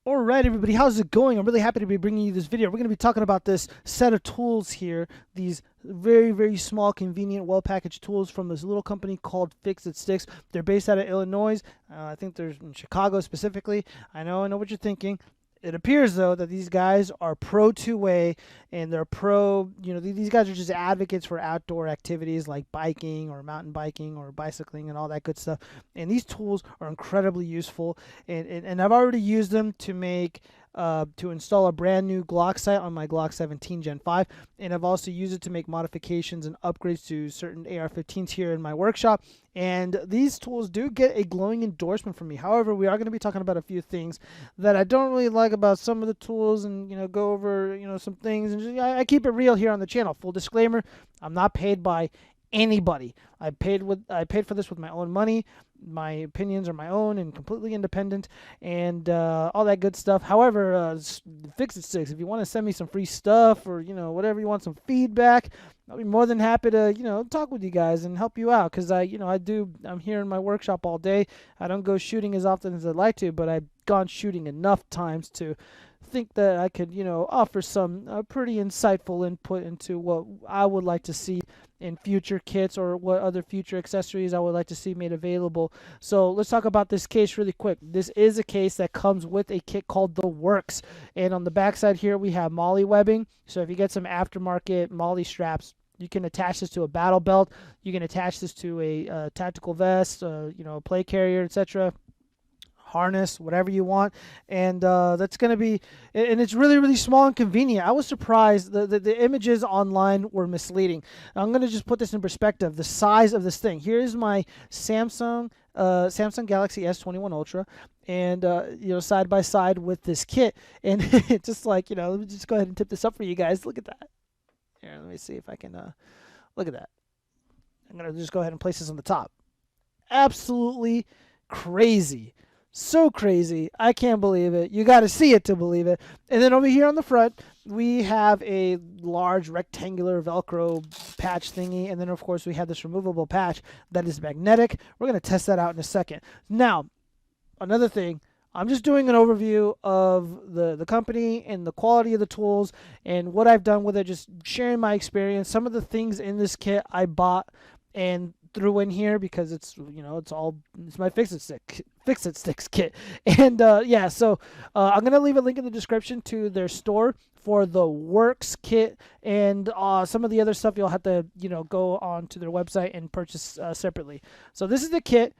All right, everybody, how's it going? I'm really happy to be bringing you this video. We're going to be talking about this set of tools here, these very, very small, convenient, well-packaged tools from this little company called Fix It Sticks. They're based out of Illinois. I think they're in Chicago specifically. I know what you're thinking. It appears, though, that these guys are pro two-way, and they're pro, these guys are just advocates for outdoor activities like biking or mountain biking or bicycling and all that good stuff. And these tools are incredibly useful, and I've already used them to make to install a brand new Glock sight on my Glock 17 Gen 5, and I've also used it to make modifications and upgrades to certain AR-15s here in my workshop. And these tools do get a glowing endorsement from me. However, we are going to be talking about a few things that I don't really like about some of the tools, and go over some things. And just, I keep it real here on the channel. Full disclaimer: I'm not paid by anybody. I paid for this with my own money. My opinions are my own and completely independent, and all that good stuff. However, Fix It Sticks, if you want to send me some free stuff or whatever you want, some feedback, I'll be more than happy to talk with you guys and help you out, because I'm here in my workshop all day. I don't go shooting as often as I'd like to, but I've gone shooting enough times to think that I could offer some pretty insightful input into what I would like to see in future kits, or what other future accessories I would like to see made available. So let's talk about this case really quick. This is a case that comes with a kit called the Works, and on the back side here we have MOLLE webbing. So if you get some aftermarket MOLLE straps, you can attach this to a battle belt, you can attach this to a tactical vest, play carrier, etc., harness, whatever you want. And that's going to be, and it's really, really small and convenient. I was surprised the images online were misleading. I'm going to just put this in perspective, the size of this thing. Here's my Samsung Galaxy S21 Ultra, and side by side with this kit. And it's just like, let me just go ahead and tip this up for you guys. Look at that. Here, let me see if I can look at that. I'm going to just go ahead and place this on the top. Absolutely crazy. So crazy. I can't believe it. You got to see it to believe it. And then over here on the front, we have a large rectangular Velcro patch thingy. And then, of course, we have this removable patch that is magnetic. We're going to test that out in a second. Now, another thing, I'm just doing an overview of the company and the quality of the tools and what I've done with it, just sharing my experience. Some of the things in this kit I bought and threw in here because it's my Fix It Sticks kit. And yeah, so I'm gonna leave a link in the description to their store for the Works kit, and some of the other stuff you'll have to go on to their website and purchase separately. So this is the kit.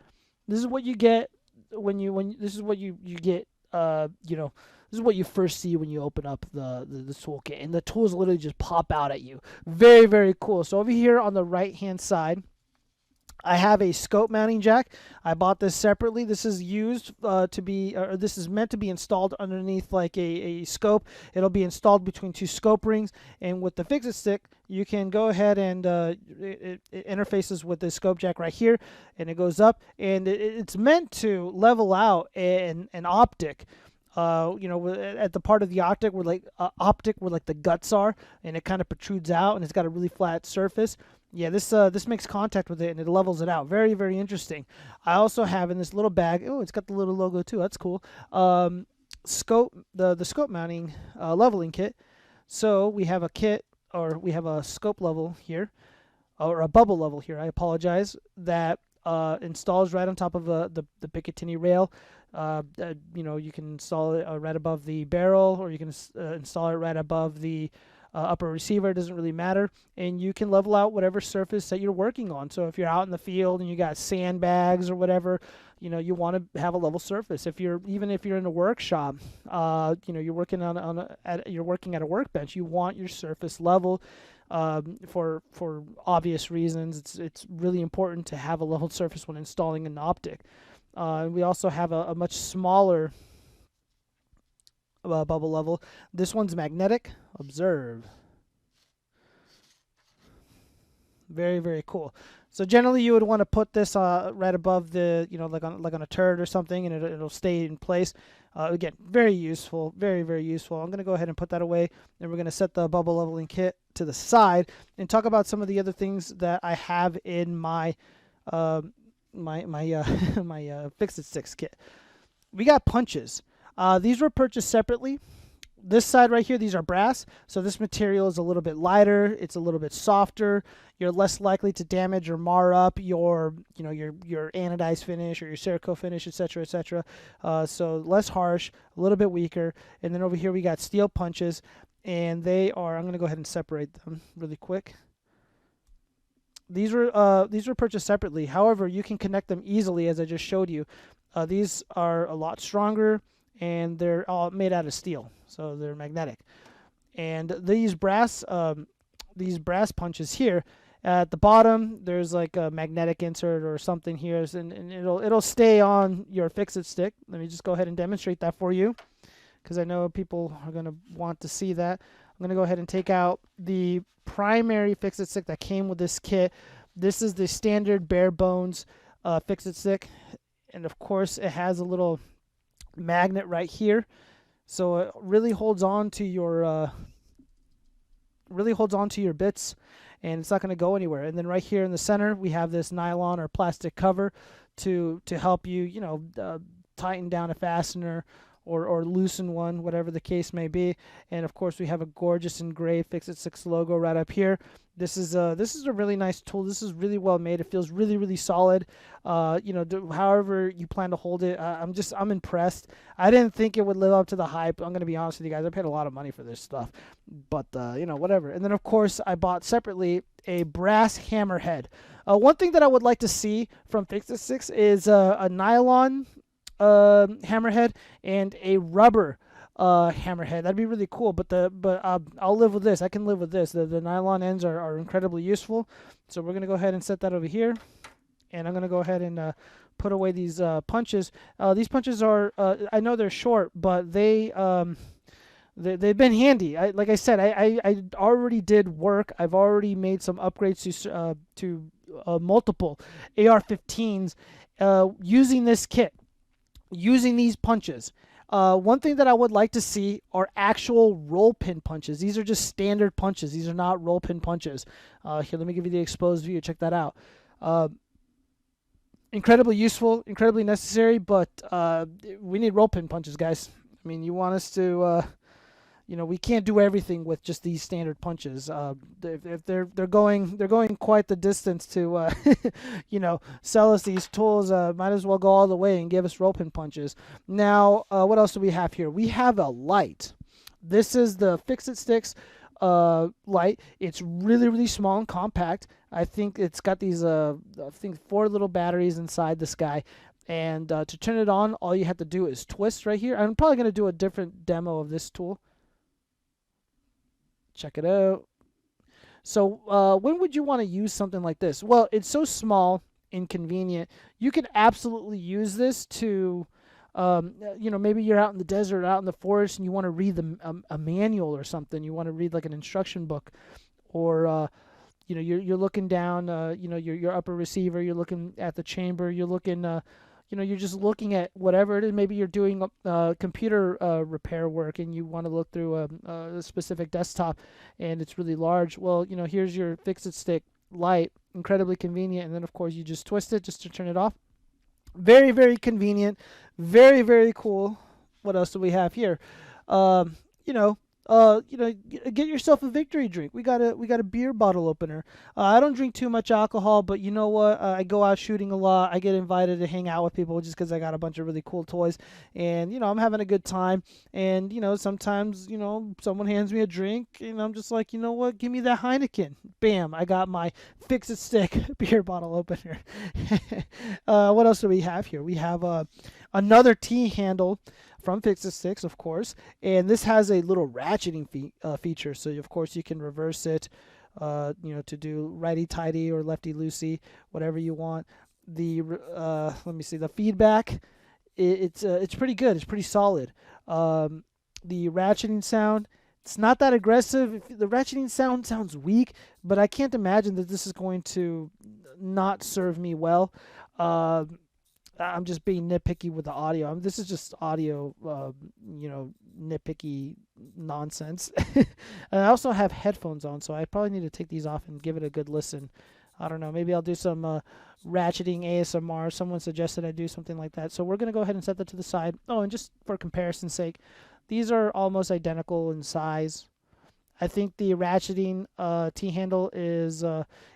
This is what you get this is what you get. This is what you first see when you open up the toolkit, and the tools literally just pop out at you. Very, very cool. So over here on the right hand side, I have a scope mounting jack. I bought this separately. This is this is meant to be installed underneath like a scope. It'll be installed between two scope rings, and with the Fix It Stick, you can go ahead and it interfaces with the scope jack right here, and it goes up, and it's meant to level out an optic. At the part of the optic where like the guts are, and it kind of protrudes out, and it's got a really flat surface. Yeah, this makes contact with it, and it levels it out. Very, very interesting. I also have in this little bag, oh, it's got the little logo too. That's cool. Scope, the scope mounting leveling kit. So we have a kit, or we have a scope level here, or a bubble level here. I apologize. That installs right on top of the Picatinny rail. You can install it right above the barrel, or you can install it right above the upper receiver. It doesn't really matter, and you can level out whatever surface that you're working on. So if you're out in the field and you got sandbags or whatever, you want to have a level surface. Even if you're in a workshop, you're working you're working at a workbench, you want your surface level. For obvious reasons, it's really important to have a leveled surface when installing an optic. We also have a much smaller bubble level. This one's magnetic. Observe. Very, very cool. So generally you would want to put this right above the, like on a turd or something, and it'll stay in place. Again, very useful, very, very useful. I'm going to go ahead and put that away, and we're going to set the bubble leveling kit to the side and talk about some of the other things that I have in my my Fix It Sticks kit. We got punches. These were purchased separately. This side right here, these are brass, so this material is a little bit lighter. It's a little bit softer. You're less likely to damage or mar up your, your anodized finish or your Cerakote finish, etc., etc. So less harsh, a little bit weaker. And then over here we got steel punches, and they are. I'm gonna go ahead and separate them really quick. These were purchased separately. However, you can connect them easily, as I just showed you. These are a lot stronger, and they're all made out of steel, so they're magnetic. And these brass punches here at the bottom, there's like a magnetic insert or something here, and it'll stay on your fix-it stick. Let me just go ahead and demonstrate that for you, because I know people are going to want to see that. I'm going to go ahead and take out the primary fix-it stick that came with this kit. This is the standard bare bones fix-it stick, and of course it has a little magnet right here, so it really holds on to your bits, and it's not going to go anywhere. And then right here in the center, we have this nylon or plastic cover to help you, tighten down a fastener or loosen one, whatever the case may be. And of course, we have a gorgeous engraved Fix-It 6 logo right up here. This is a really nice tool. This is really well made. It feels really, really solid. However you plan to hold it, I'm impressed. I didn't think it would live up to the hype. I'm gonna be honest with you guys. I paid a lot of money for this stuff, but whatever. And then of course I bought separately a brass hammerhead. One thing that I would like to see from Fix-It 6 is a nylon hammerhead and a rubber hammerhead. That'd be really cool, but I'll live with this. I can live with this. The nylon ends are incredibly useful, so we're gonna go ahead and set that over here, and I'm gonna go ahead and put away these punches. These punches are I know they're short, but they've been handy. Like I said, I already did work. I've already made some upgrades to multiple AR-15s using this kit, using these punches. One thing that I would like to see are actual roll pin punches. These are just standard punches. These are not roll pin punches. Here, let me give you the exposed view. Check that out. Incredibly useful, incredibly necessary, but we need roll pin punches, guys. I mean, you want us to... we can't do everything with just these standard punches. If they're going quite the distance to sell us these tools, might as well go all the way and give us roll pin punches. Now, what else do we have here? We have a light. This is the Fix-It Sticks light. It's really, really small and compact. I think it's got these 4 little batteries inside this guy. And to turn it on, all you have to do is twist right here. I'm probably going to do a different demo of this tool. Check it out. So when would you want to use something like this? Well, it's so small and convenient. You can absolutely use this to, maybe you're out in the desert, out in the forest, and you want to read a manual or something. You want to read like an instruction book, or you're looking down, your upper receiver. You're looking at the chamber. You're looking. You're just looking at whatever it is. Maybe you're doing computer repair work, and you want to look through a specific desktop, and it's really large. Well, here's your Fix-It Stick light, incredibly convenient, and then of course you just twist it just to turn it off. Very, very convenient, very, very cool. What else do we have here? Get yourself a victory drink. We got a beer bottle opener. I don't drink too much alcohol, but you know what? I go out shooting a lot. I get invited to hang out with people just because I got a bunch of really cool toys, and I'm having a good time. And sometimes someone hands me a drink, and I'm just like, you know what? Give me that Heineken. Bam! I got my Fix-It Stick beer bottle opener. What else do we have here? We have another T handle from Fix-It Sticks, of course, and this has a little ratcheting feature, so of course you can reverse it, to do righty-tighty or lefty-loosey, whatever you want. The let me see, the feedback, it's pretty good, it's pretty solid. The ratcheting sound, it's not that aggressive. The ratcheting sound sounds weak, but I can't imagine that this is going to not serve me well. I'm just being nitpicky with the audio. This is just audio, nitpicky nonsense. And I also have headphones on, so I probably need to take these off and give it a good listen. I don't know. Maybe I'll do some ratcheting ASMR. Someone suggested I do something like that. So we're going to go ahead and set that to the side. Oh, and just for comparison's sake, these are almost identical in size. I think the ratcheting T-handle is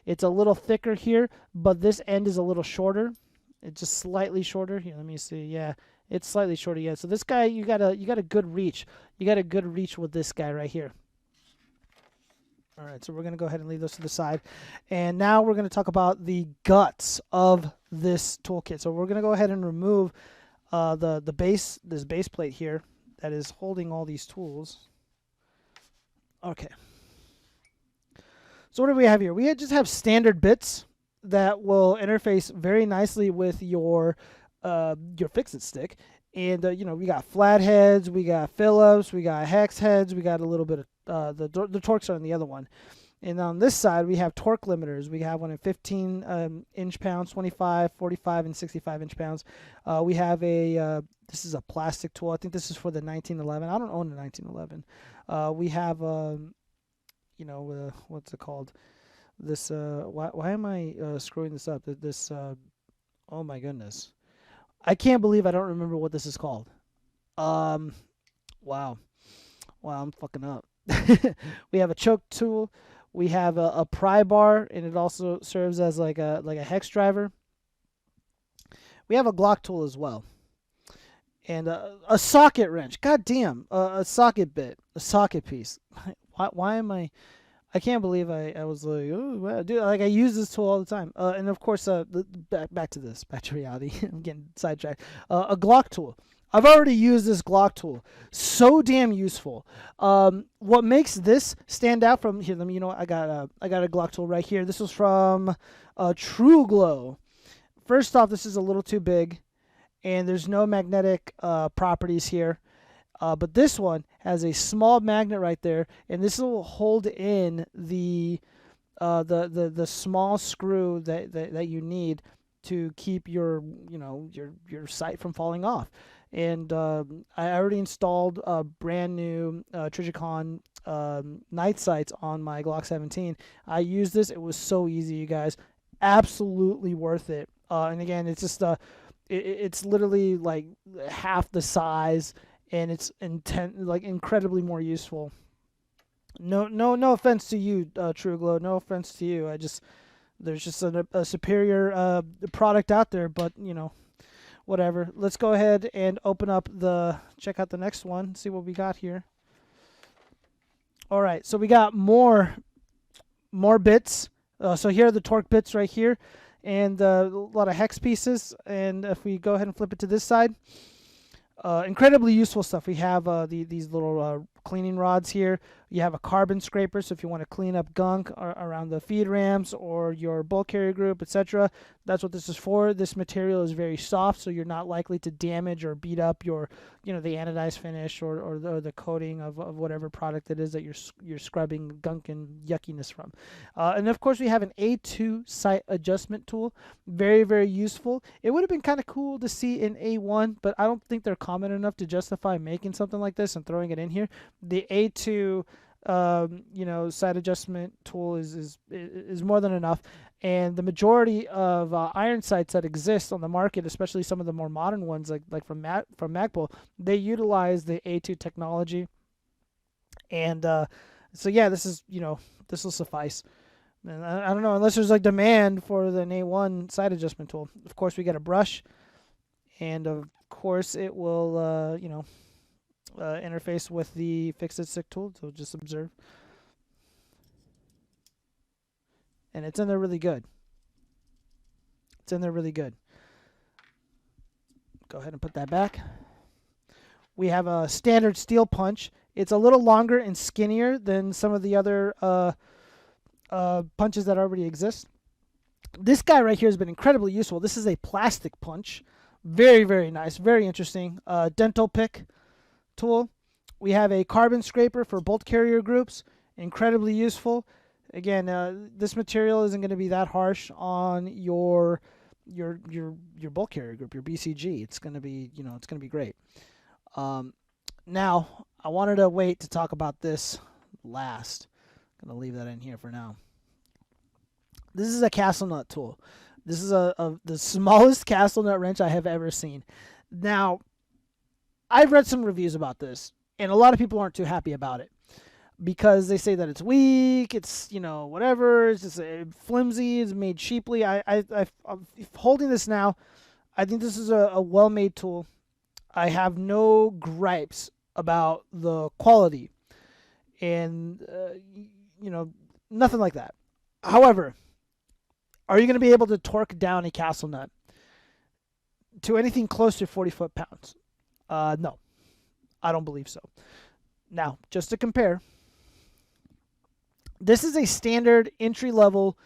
it's a little thicker here, but this end is a little shorter. It's just slightly shorter. Here, let me see. Yeah, it's slightly shorter. Yeah. So this guy, you got a good reach. You got a good reach with this guy right here. All right, so we're going to go ahead and leave those to the side. And now we're going to talk about the guts of this toolkit. So we're going to go ahead and remove the base, this base plate here that is holding all these tools. Okay. So what do we have here? We just have standard bits that will interface very nicely with your fix-it stick. And, you know, we got flatheads, we got Phillips, we got hex heads, we got a little bit of the torques are on the other one. And on this side, we have torque limiters. We have one in 15 inch pounds, 25, 45, and 65 inch pounds. We have a, this is a plastic tool. I think this is for the 1911. I don't own the 1911. We have, you know, what's it called? This, why am I screwing this up? This, oh my goodness. I can't believe I don't remember what this is called. Wow. Wow, I'm fucking up. We have a choke tool. We have a pry bar, and it also serves as like a hex driver. We have a Glock tool as well. And a socket wrench. God damn. A socket bit. A socket piece. Why am I... I can't believe I was like, oh, wow, dude, like I use this tool all the time. And of course, back to this, back to reality. I'm getting sidetracked. A Glock tool. I've already used this Glock tool. So damn useful. What makes this stand out from here? Let me, you know, I got a Glock tool right here. This was from Trovo. First off, this is a little too big, and there's no magnetic properties here. But this one has a small magnet right there, and this will hold in the small screw that you need to keep your your sight from falling off. And I already installed a brand new Trijicon night sights on my Glock 17. I used this; it was so easy, you guys. Absolutely worth it. And again, it's just it's literally like half the size. And it's incredibly more useful. No offense to you, True Glow. No offense to you. There's just a superior product out there, but you know, whatever. Let's go ahead and open up check out the next one. See what we got here. All right, so we got more bits. So here are the torque bits right here, and a lot of hex pieces. And if we go ahead and flip it to this side. Incredibly useful stuff. We have these little cleaning rods here. You have a carbon scraper, so if you want to clean up gunk around the feed rams or your bulk carrier group, etc., that's what this is for. This material is very soft, so you're not likely to damage or beat up your, the anodized finish or the coating of whatever product it is that you're scrubbing gunk and yuckiness from. And of course, we have an A2 sight adjustment tool. Very, very useful. It would have been kind of cool to see in A1, but I don't think they're common enough to justify making something like this and throwing it in here. The A2 sight adjustment tool is more than enough, and the majority of iron sights that exist on the market, especially some of the more modern ones like from Magpul, they utilize the A2 technology. And so yeah, this will suffice. And I don't know, unless there's like demand for an A1 sight adjustment tool. Of course, we got a brush, and of course it will interface with the fix-it stick tool, so just observe. And it's in there really good. It's in there really good. Go ahead and put that back. We have a standard steel punch. It's a little longer and skinnier than some of the other punches that already exist. This guy right here has been incredibly useful. This is a plastic punch. Very, very nice. Very interesting. Dental pick tool. We have a carbon scraper for bolt carrier groups. Incredibly useful. Again, this material isn't going to be that harsh on your bolt carrier group, your BCG. It's going to be, it's going to be great. Now, I wanted to wait to talk about this last. I'm going to leave that in here for now. This is a castle nut tool. This is the smallest castle nut wrench I have ever seen. Now, I've read some reviews about this, and a lot of people aren't too happy about it because they say that it's weak, it's, you know, whatever, it's just flimsy, it's made cheaply. I'm holding this now. I think this is a well-made tool. I have no gripes about the quality and, you know, nothing like that. However, are you going to be able to torque down a castle nut to anything close to 40 foot-pounds? No, I don't believe so. Now, just to compare, this is a standard entry-level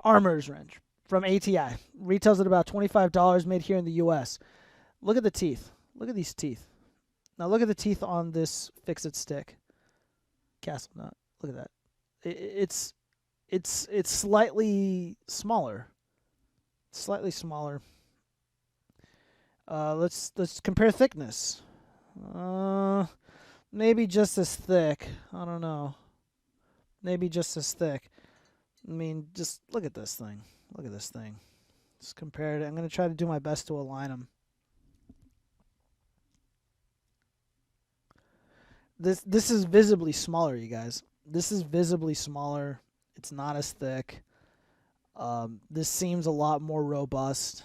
armorer's wrench from ATI. Retails at about $25, made here in the U.S. Look at the teeth. Look at these teeth. Now look at the teeth on this fix-it stick. Castle nut. Look at that. It's slightly smaller. Slightly smaller. Let's compare thickness. Maybe just as thick. I don't know. Maybe just as thick. I mean, just look at this thing. Look at this thing. Just compare it. I'm going to try to do my best to align them. This is visibly smaller, you guys. This is visibly smaller. It's not as thick. This seems a lot more robust.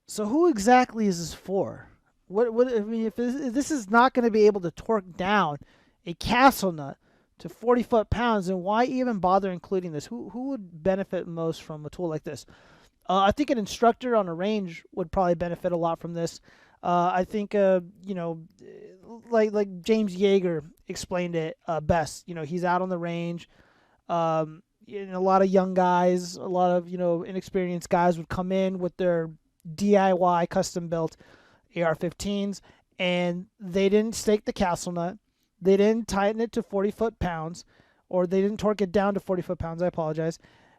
So who exactly is this for? What I mean, if this is not going to be able to torque down a castle nut to 40 foot-pounds, then why even bother including this? Who would benefit most from a tool like this? I think an instructor on a range would probably benefit a lot from this. I think you know, like James Yeager explained it best. You know, he's out on the range. You know, a lot of young guys, a lot of, you know, inexperienced guys would come in with their DIY custom built AR-15s, and they didn't stake the castle nut. They didn't tighten it to 40 foot-pounds, or they didn't torque it down to 40 foot-pounds. I apologize.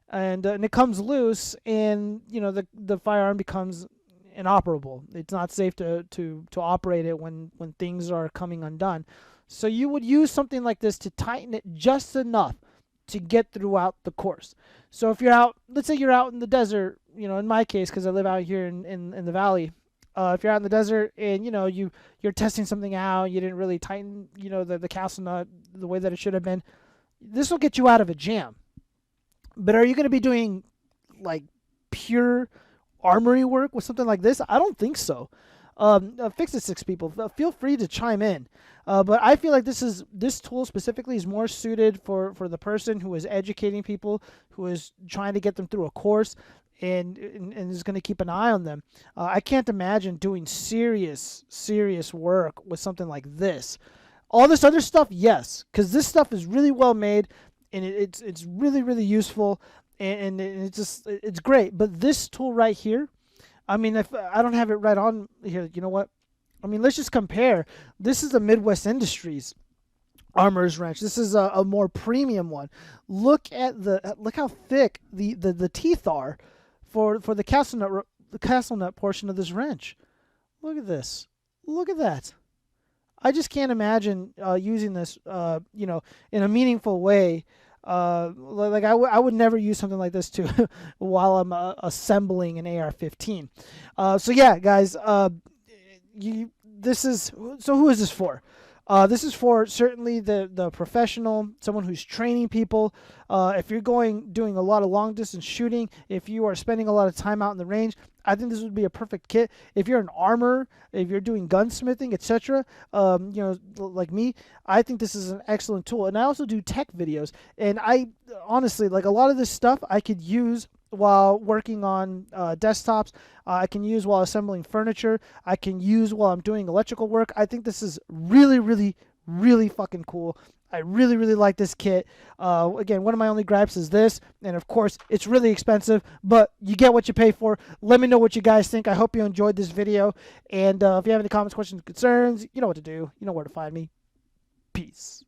And it comes loose, and, you know, the firearm becomes inoperable. It's not safe to operate it when things are coming undone. So you would use something like this to tighten it just enough to get throughout the course. So if you're out, let's say you're out in the desert, you know, in my case, because I live out here in the valley, if you're out in the desert and, you know, you're testing something out, you didn't really tighten, you know, the castle nut the way that it should have been, this will get you out of a jam. But are you going to be doing like pure armory work with something like this? I don't think so. Fix-it six people, feel free to chime in. But I feel like this tool specifically is more suited for the person who is educating people, who is trying to get them through a course, and is going to keep an eye on them. I can't imagine doing serious work with something like this. All this other stuff, yes, because this stuff is really well made, and it's really useful, and it's great. But this tool right here, I mean, if I don't have it right on here, you know what? I mean, let's just compare. This is a Midwest Industries armorer's wrench. This is a more premium one. Look how thick the teeth are for the castle nut portion of this wrench. Look at this. Look at that. I just can't imagine using this, you know, in a meaningful way. Like I would never use something like this while I'm assembling an AR-15. So yeah, guys, who is this for? This is for certainly the professional, someone who's training people. If you're doing a lot of long distance shooting, if you are spending a lot of time out in the range, I think this would be a perfect kit. If you're an armorer, if you're doing gunsmithing, etc., you know, like me, I think this is an excellent tool. And I also do tech videos, and I honestly, like, a lot of this stuff I could use while working on desktops. I can use while assembling furniture. I can use while I'm doing electrical work. I think this is really fucking cool. I really like this kit. Again, one of my only gripes is this, and of course, it's really expensive, but you get what you pay for. Let me know what you guys think. I hope you enjoyed this video, and if you have any comments, questions, concerns, you know what to do. You know where to find me. Peace.